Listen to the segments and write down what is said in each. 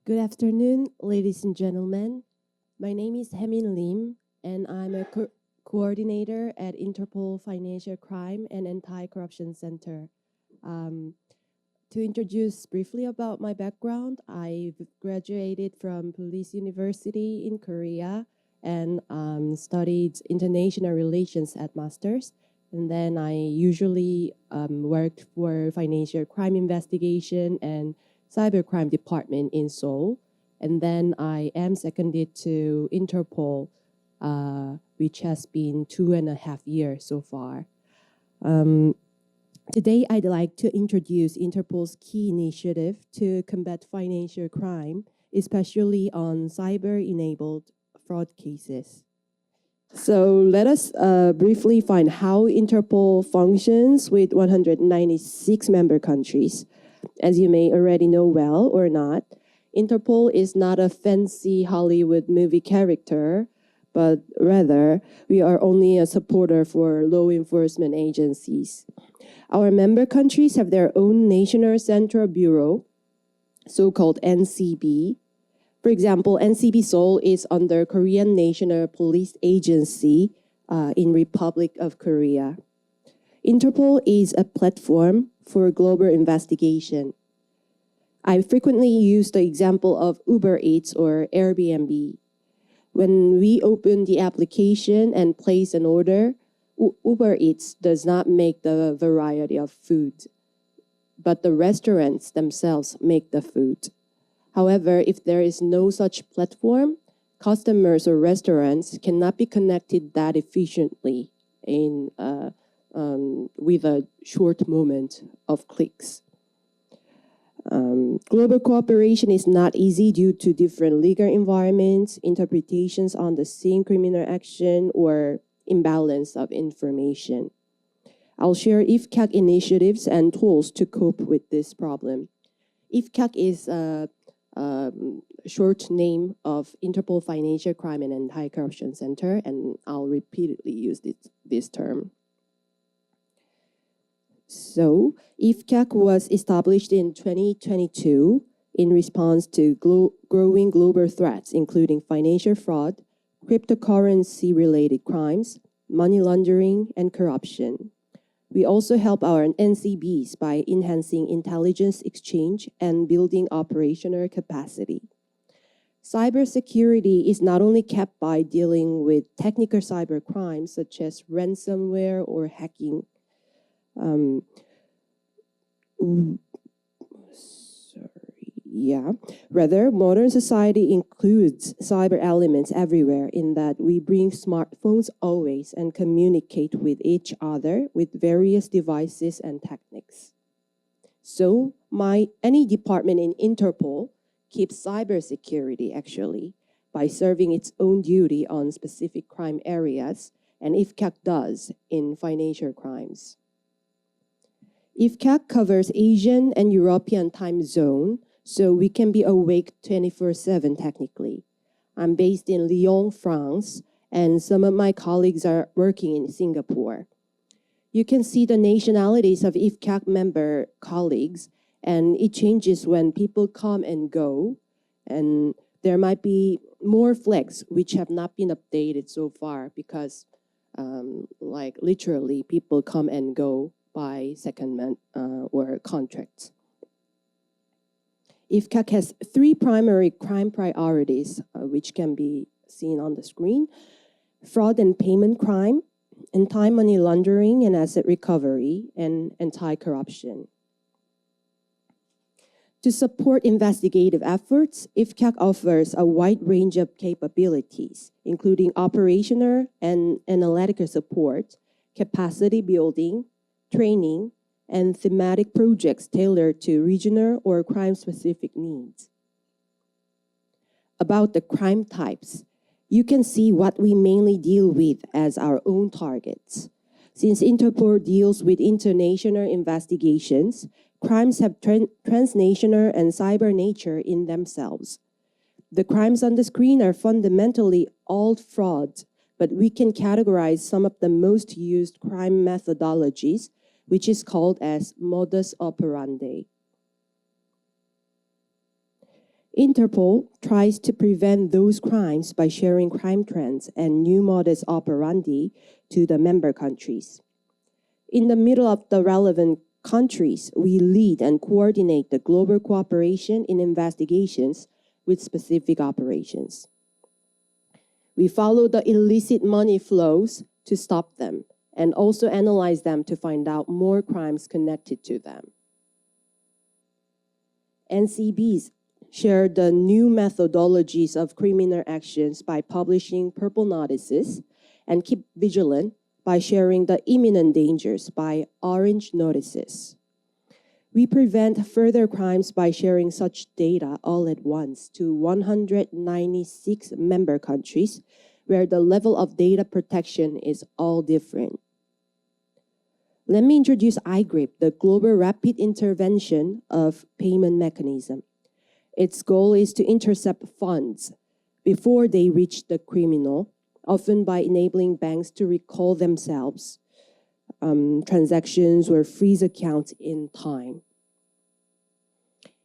Good afternoon, ladies and gentlemen. My name is HyeMin Lim, and I'm a coordinator at Interpol Financial Crime and Anti-Corruption Center. Um, to introduce briefly about my background, I've graduated from Police University in Korea and studied international relations at master's. And then I usually worked for financial crime investigation and cybercrime department in Seoul. And then I am seconded to Interpol, which has been 2.5 years so far. Today, I'd like to introduce Interpol's key initiative to combat financial crime, especially on cyber-enabled fraud cases. So let us briefly find how Interpol functions with 196 member countries. As you may already know well or not, Interpol is not a fancy Hollywood movie character, but rather we are only a supporter for law enforcement agencies. Our member countries have their own National Central Bureau, so-called NCB. For example, NCB Seoul is under Korean National Police Agency in Republic of Korea. Interpol is a platform for global investigation. I frequently use the example of Uber Eats or Airbnb. When we open the application and place an order, Uber Eats does not make the variety of food, but the restaurants themselves make the food. However, if there is no such platform, customers or restaurants cannot be connected that efficiently with a short moment of clicks. Global cooperation is not easy due to different legal environments, interpretations on the same criminal action, or imbalance of information. I'll share IFCAC initiatives and tools to cope with this problem. IFCAC is a short name of Interpol Financial Crime and Anti-Corruption Center, and I'll repeatedly use this term. So, IFCAC was established in 2022 in response to growing global threats, including financial fraud, cryptocurrency-related crimes, money laundering, and corruption. We also help our NCBs by enhancing intelligence exchange and building operational capacity. Cybersecurity is not only kept by dealing with technical cyber crimes such as ransomware or hacking. Rather, modern society includes cyber elements everywhere in that we bring smartphones always and communicate with each other with various devices and techniques. So, any department in Interpol keeps cybersecurity actually by serving its own duty on specific crime areas, and IFCAC does in financial crimes. IFCAC covers Asian and European time zone, so we can be awake 24/7 technically. I'm based in Lyon, France, and some of my colleagues are working in Singapore. You can see the nationalities of IFCAC member colleagues, and it changes when people come and go, and there might be more flags which have not been updated so far because literally people come and go by secondment or contracts. IFCAC has 3 primary crime priorities, which can be seen on the screen: fraud and payment crime, anti-money laundering and asset recovery, and anti-corruption. To support investigative efforts, IFCAC offers a wide range of capabilities, including operational and analytical support, capacity building, training, and thematic projects tailored to regional or crime-specific needs. About the crime types, you can see what we mainly deal with as our own targets. Since Interpol deals with international investigations, crimes have transnational and cyber nature in themselves. The crimes on the screen are fundamentally all fraud, but we can categorize some of the most used crime methodologies, which is called as modus operandi. Interpol tries to prevent those crimes by sharing crime trends and new modus operandi to the member countries. In the middle of the relevant countries, we lead and coordinate the global cooperation in investigations with specific operations. We follow the illicit money flows to stop them and also analyze them to find out more crimes connected to them. NCBs share the new methodologies of criminal actions by publishing purple notices and keep vigilant by sharing the imminent dangers by orange notices. We prevent further crimes by sharing such data all at once to 196 member countries where the level of data protection is all different. Let me introduce iGrip, the global rapid intervention of payment mechanism. Its goal is to intercept funds before they reach the criminal, often by enabling banks to recall themselves transactions or freeze accounts in time.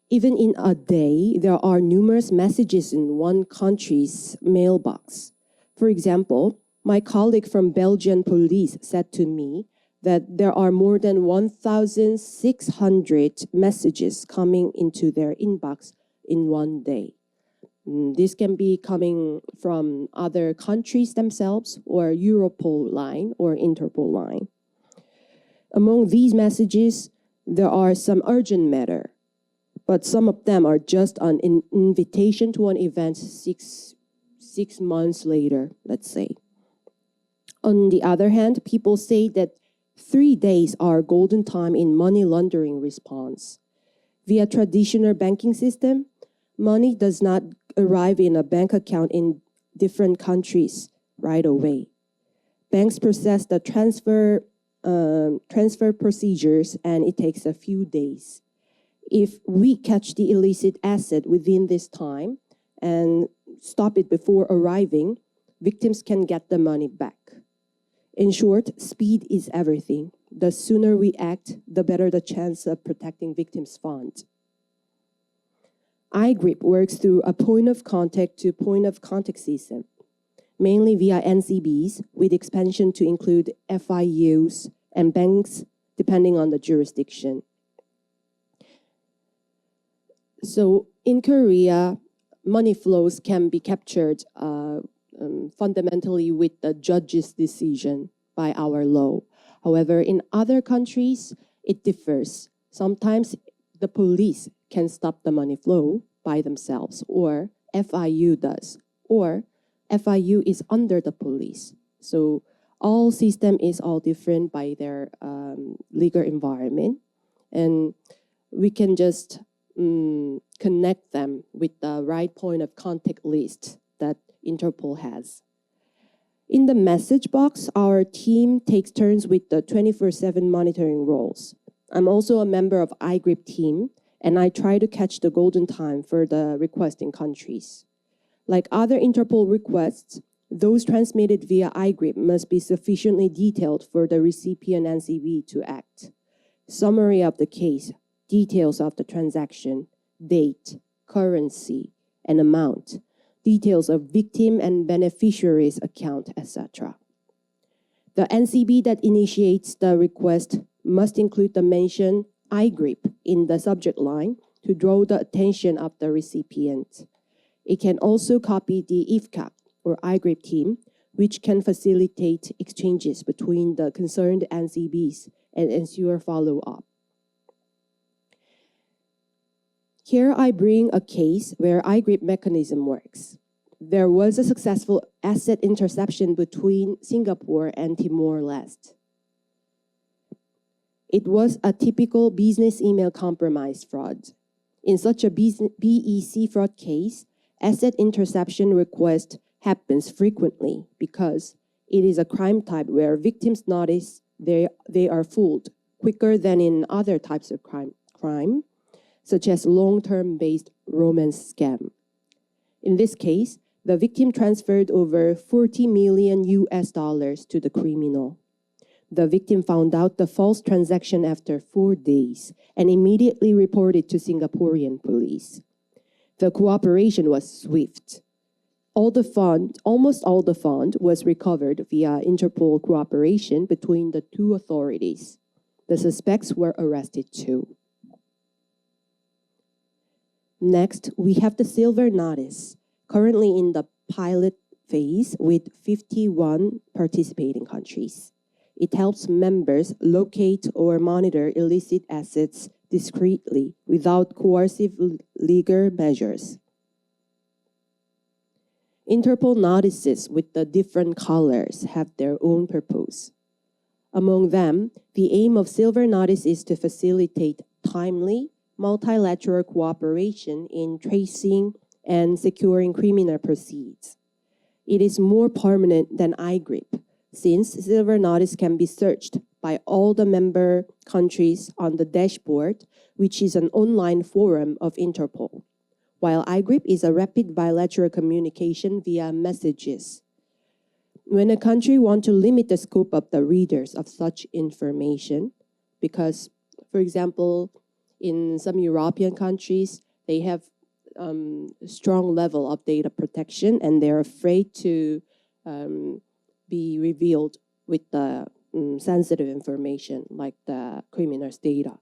Even in a day, there are numerous messages in one country's mailbox. For example, my colleague from Belgian police said to me that there are more than 1,600 messages coming into their inbox in one day. This can be coming from other countries themselves or Europol line or Interpol line. Among these messages, there are some urgent matter, but some of them are just an invitation to an event six months later, let's say. On the other hand, people say that 3 days are golden time in money laundering response. Via traditional banking system, money does not arrive in a bank account in different countries right away. Banks process the transfer procedures and it takes a few days. If we catch the illicit asset within this time and stop it before arriving, victims can get the money back. In short, speed is everything. The sooner we act, the better the chance of protecting victims' funds. iGrip works through a point of contact to point of contact system, mainly via NCBs, with expansion to include FIUs and banks, depending on the jurisdiction. So in Korea, money flows can be captured fundamentally with the judge's decision by our law. However, in other countries, it differs. Sometimes the police can stop the money flow by themselves, or FIU does, or FIU is under the police. So all system is all different by their legal environment, and we can just connect them with the right point of contact list that Interpol has. In the message box, our team takes turns with the 24/7 monitoring roles. I'm also a member of iGrip team, and I try to catch the golden time for the requesting countries. Like other Interpol requests, those transmitted via iGrip must be sufficiently detailed for the recipient NCB to act. Summary of the case, details of the transaction, date, currency, and amount, details of victim and beneficiary's account, etc. The NCB that initiates the request must include the mention iGrip in the subject line to draw the attention of the recipient. It can also copy the IFCAC or iGrip team, which can facilitate exchanges between the concerned NCBs and ensure follow-up. Here I bring a case where iGrip mechanism works. There was a successful asset interception between Singapore and Timor-Leste. It was a typical business email compromise fraud. In such a BEC fraud case, asset interception request happens frequently because it is a crime type where victims notice they are fooled quicker than in other types of crime, such as long-term based romance scam. In this case, the victim transferred over $40 million to the criminal. The victim found out the false transaction after 4 days and immediately reported to Singaporean police. The cooperation was swift. Almost all the fund was recovered via Interpol cooperation between the two authorities. The suspects were arrested too. Next, we have the Silver Notice, currently in the pilot phase with 51 participating countries. It helps members locate or monitor illicit assets discreetly without coercive legal measures. Interpol notices with the different colors have their own purpose. Among them, the aim of Silver Notice is to facilitate timely, multilateral cooperation in tracing and securing criminal proceeds. It is more permanent than iGrip, since Silver Notice can be searched by all the member countries on the dashboard, which is an online forum of Interpol, while iGrip is a rapid bilateral communication via messages. When a country wants to limit the scope of the readers of such information, because, for example, in some European countries, they have strong level of data protection and they're afraid to be revealed with the sensitive information like the criminal's data.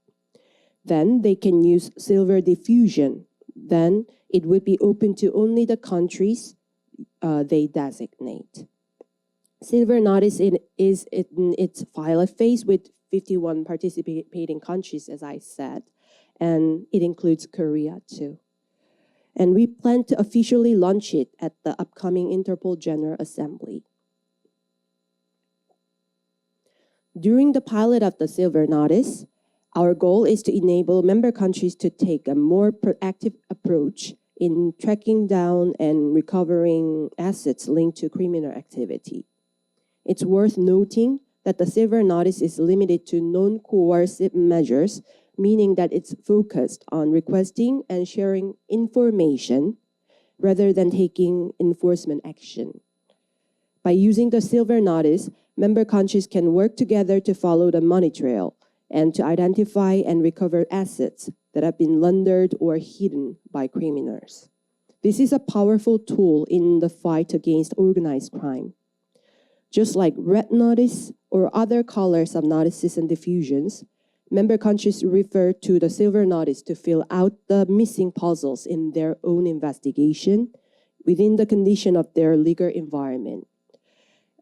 Then they can use silver diffusion. Then it would be open to only the countries they designate. Silver Notice is in its pilot phase with 51 participating countries, as I said, and it includes Korea too. And we plan to officially launch it at the upcoming Interpol General Assembly. During the pilot of the Silver Notice, our goal is to enable member countries to take a more proactive approach in tracking down and recovering assets linked to criminal activity. It's worth noting that the Silver Notice is limited to non-coercive measures, meaning that it's focused on requesting and sharing information rather than taking enforcement action. By using the Silver Notice, member countries can work together to follow the money trail and to identify and recover assets that have been laundered or hidden by criminals. This is a powerful tool in the fight against organized crime. Just like red notice or other colors of notices and diffusions, member countries refer to the Silver Notice to fill out the missing puzzles in their own investigation within the condition of their legal environment.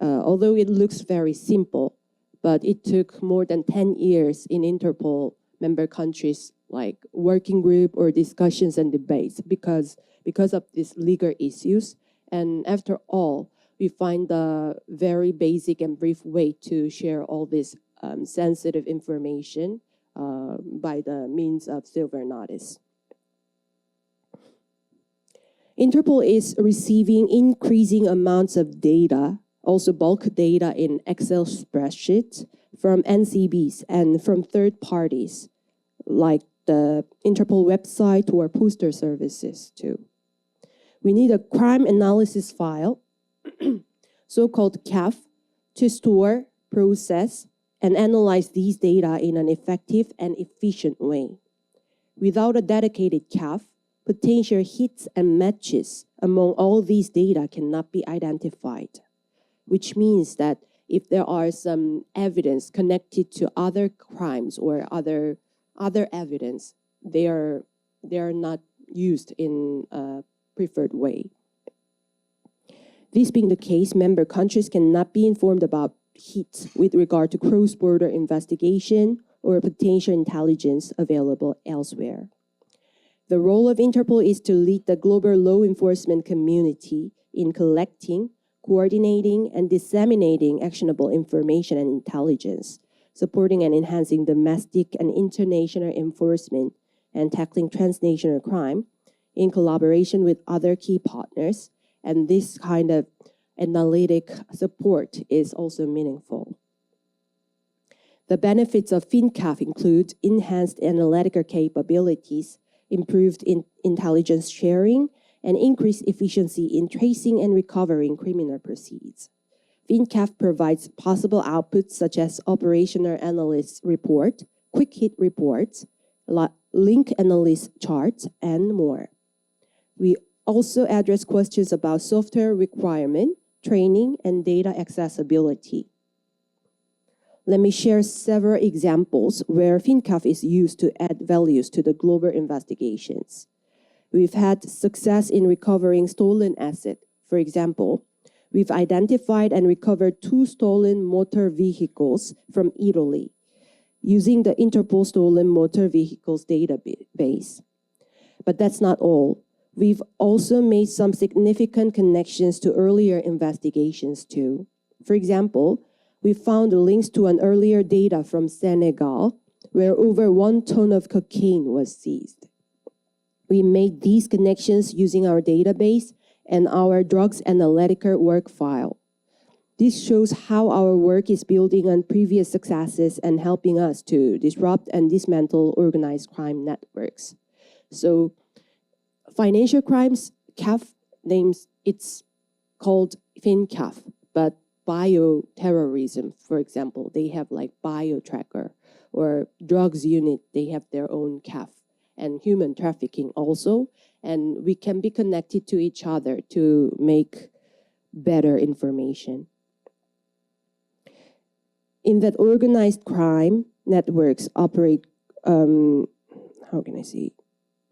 Although it looks very simple, but it took more than 10 years in Interpol member countries like working group or discussions and debates because of these legal issues. And after all, we find a very basic and brief way to share all this sensitive information by the means of Silver Notice. Interpol is receiving increasing amounts of data, also bulk data in Excel spreadsheets from NCBs and from third parties, like the Interpol website or poster services too. We need a crime analysis file, so-called CAF, to store, process, and analyze these data in an effective and efficient way. Without a dedicated CAF, potential hits and matches among all these data cannot be identified, which means that if there are some evidence connected to other crimes or other evidence, they are not used in a preferred way. This being the case, member countries cannot be informed about hits with regard to cross-border investigation or potential intelligence available elsewhere. The role of Interpol is to lead the global law enforcement community in collecting, coordinating, and disseminating actionable information and intelligence, supporting and enhancing domestic and international enforcement, and tackling transnational crime in collaboration with other key partners. And this kind of analytic support is also meaningful. The benefits of FinCAF include enhanced analytical capabilities, improved intelligence sharing, and increased efficiency in tracing and recovering criminal proceeds. FinCAF provides possible outputs such as operational analyst report, quick hit reports, link analyst charts, and more. We also address questions about software requirement, training, and data accessibility. Let me share several examples where FinCaf is used to add values to the global investigations. We've had success in recovering stolen assets. For example, we've identified and recovered 2 stolen motor vehicles from Italy using the Interpol Stolen Motor Vehicles database. But that's not all. We've also made some significant connections to earlier investigations too. For example, we found links to an earlier data from Senegal where over 1 ton of cocaine was seized. We made these connections using our database and our drugs analytical work file. This shows how our work is building on previous successes and helping us to disrupt and dismantle organized crime networks. So financial crimes, CAF names, it's called FinCAF, but bioterrorism, for example, they have like BioTracker, or drugs unit, they have their own CAF, and human trafficking also, and we can be connected to each other to make better information. In that organized crime networks operate, how can I say?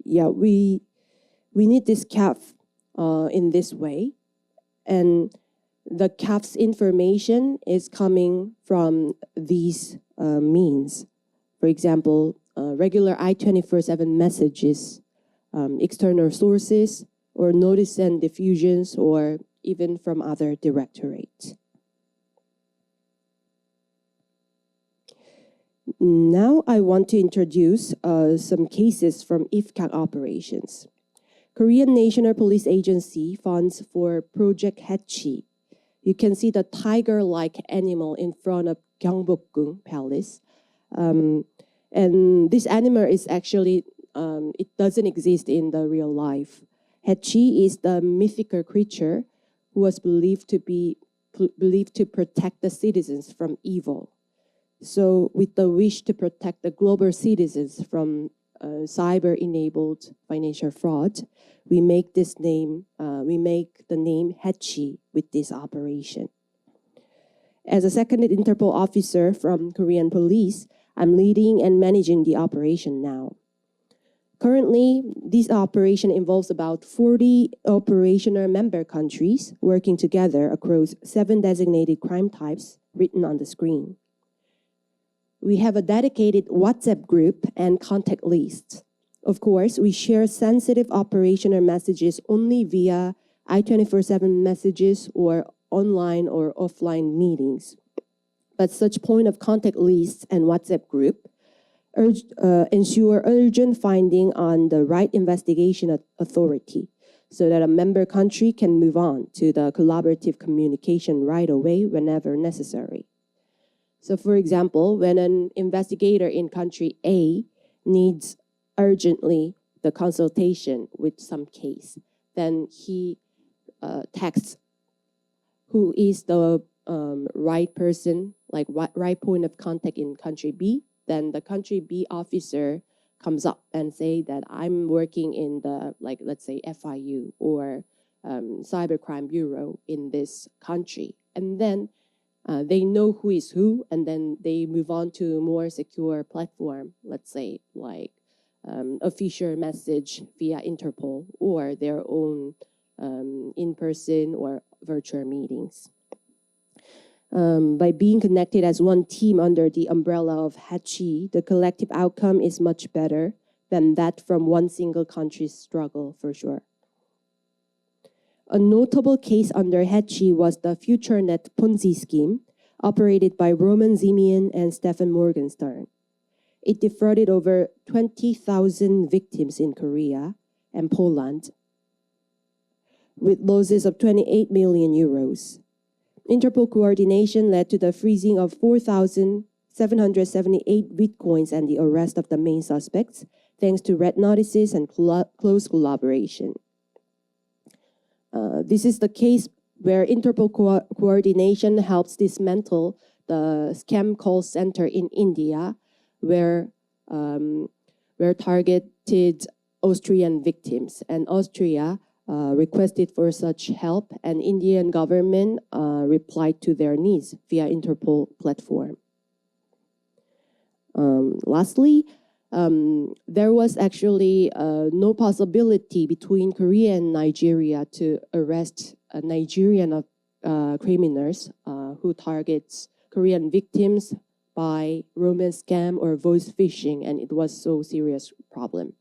Yeah, we need this CAF in this way, and the CAF's information is coming from these means. For example, regular I-24/7 messages, external sources, or notice and diffusions, or even from other directorates. Now I want to introduce some cases from IFCAC operations. Korean National Police Agency funds for Project Haechi. You can see the tiger-like animal in front of Gyeongbokgung Palace. And this animal is actually, it doesn't exist in the real life. Haechi is the mythical creature who was believed to protect the citizens from evil. So with the wish to protect the global citizens from cyber-enabled financial fraud, we make the name Haechi with this operation. As a seconded Interpol officer from Korean police, I'm leading and managing the operation now. Currently, this operation involves about 40 operational member countries working together across 7 designated crime types written on the screen. We have a dedicated WhatsApp group and contact lists. Of course, we share sensitive operational messages only via I-24/7 messages or online or offline meetings. But such point of contact lists and WhatsApp group ensure urgent finding on the right investigation authority so that a member country can move on to the collaborative communication right away whenever necessary. So for example, when an investigator in country A needs urgently the consultation with some case, then he texts who is the right person, like right point of contact in country B. Then the country B officer comes up and say that I'm working in the, like, let's say FIU or Cybercrime Bureau in this country. And then they know who is who, and then they move on to more secure platform, let's say like official message via Interpol or their own in-person or virtual meetings. By being connected as one team under the umbrella of Haechi, the collective outcome is much better than that from one single country's struggle, for sure. A notable case under Haechi was the FutureNet Ponzi scheme, operated by Roman Zimian and Stefan Morgenstern. It defrauded over 20,000 victims in Korea and Poland, with losses of 28 million euros. Interpol coordination led to the freezing of 4,778 bitcoins and the arrest of the main suspects, thanks to red notices and close collaboration. This is the case where Interpol coordination helps dismantle the scam call center in India, where targeted Austrian victims, and Austria requested for such help, and Indian government replied to their needs via Interpol platform. Lastly, there was actually no possibility between Korea and Nigeria to arrest Nigerian criminals who targets Korean victims by romance scam or voice phishing, and it was so serious problem.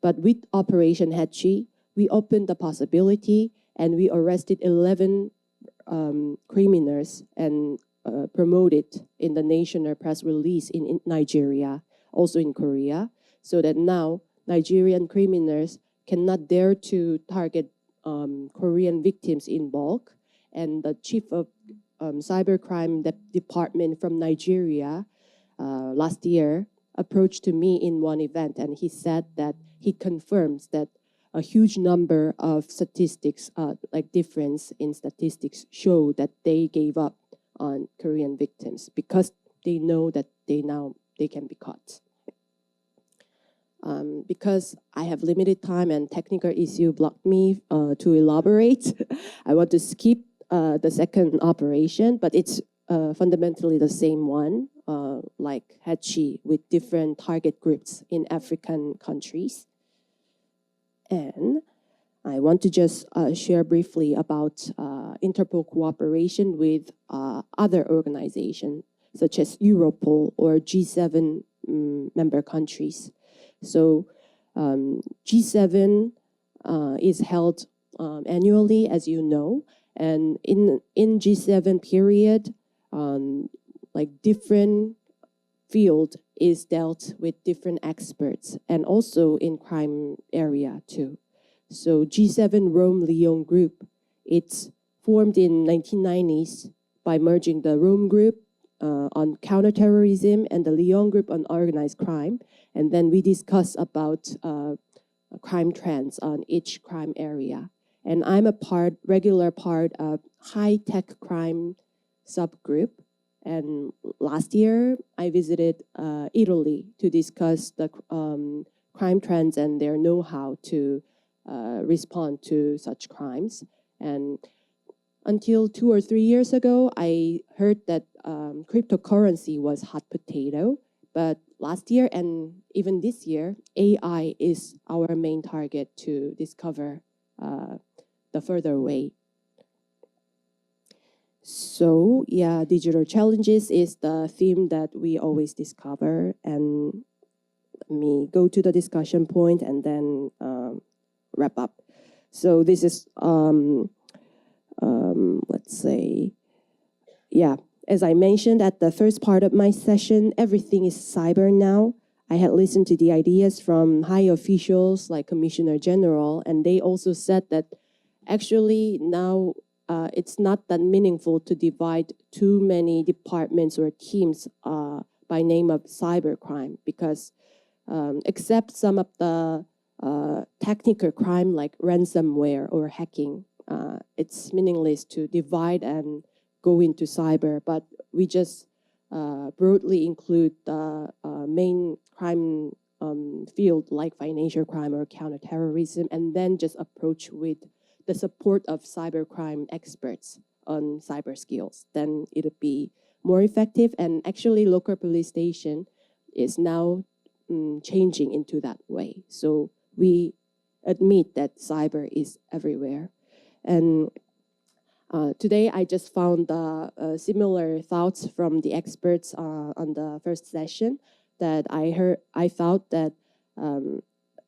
But with Operation Hatchi, we opened the possibility and we arrested 11 criminals and promoted in the national press release in Nigeria, also in Korea, so that now Nigerian criminals cannot dare to target Korean victims in bulk. And the chief of cybercrime department from Nigeria last year approached to me in one event, and he said that he confirms that a huge number of statistics, like difference in statistics, show that they gave up on Korean victims because they know that they can be caught. Because I have limited time and technical issue blocked me to elaborate, I want to skip the second operation, but it's fundamentally the same one, like Hatchi, with different target groups in African countries. And I want to just share briefly about Interpol cooperation with other organizations, such as Europol or G7 member countries. So G7 is held annually, as you know, and in G7 period, like different field is dealt with different experts, and also in crime area too. So G7 Rome-Lyon group, it's formed in 1990s by merging the Rome group on counterterrorism and the Lyon group on organized crime. And then we discuss about crime trends on each crime area. And I'm a regular part of high-tech crime subgroup. And last year, I visited Italy to discuss the crime trends and their know-how to respond to such crimes. And until 2 or 3 years ago, I heard that cryptocurrency was hot potato. But last year and even this year, AI is our main target to discover the further way. So yeah, digital challenges is the theme that we always discover. And let me go to the discussion point and then wrap up. So this is, let's say, yeah, as I mentioned at the first part of my session, everything is cyber now. I had listened to the ideas from high officials like Commissioner General, and they also said that actually now it's not that meaningful to divide too many departments or teams by name of cybercrime, because except some of the technical crime like ransomware or hacking, it's meaningless to divide and go into cyber, but we just broadly include the main crime field like financial crime or counterterrorism, and then just approach with the support of cybercrime experts on cyber skills. Then it'll be more effective, and actually local police station is now changing into that way. So we admit that cyber is everywhere. And today I just found similar thoughts from the experts on the first session that I thought that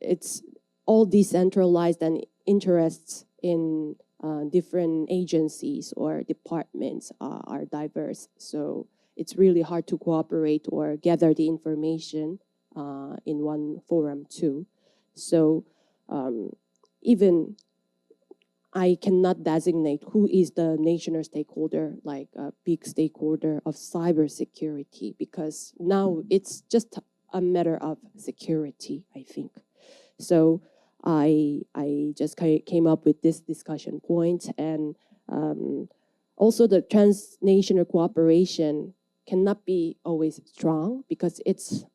it's all decentralized and interests in different agencies or departments are diverse. So it's really hard to cooperate or gather the information in one forum too. So even I cannot designate who is the national stakeholder, like a big stakeholder of cybersecurity, because now it's just a matter of security, I think. So I just came up with this discussion point, and also the transnational cooperation cannot be always strong because it's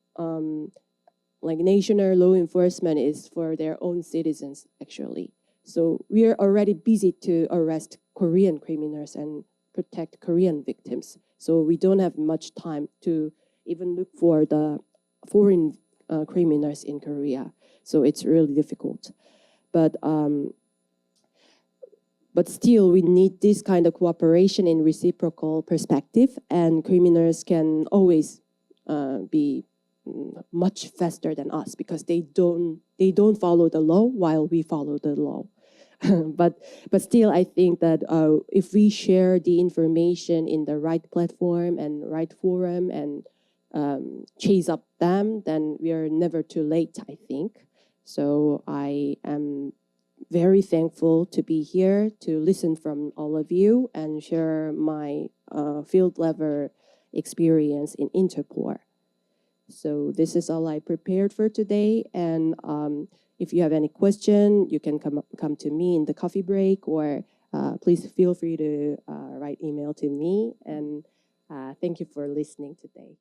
like national law enforcement is for their own citizens, actually. So we are already busy to arrest Korean criminals and protect Korean victims. So we don't have much time to even look for the foreign criminals in Korea. So it's really difficult. But still, we need this kind of cooperation in reciprocal perspective, and criminals can always be much faster than us because they don't follow the law while we follow the law. but still, I think that if we share the information in the right platform and right forum and chase up them, then we are never too late, I think. So I am very thankful to be here to listen from all of you and share my field level experience in Interpol. So this is all I prepared for today. And if you have any question, you can come to me in the coffee break, or please feel free to write email to me. And thank you for listening today.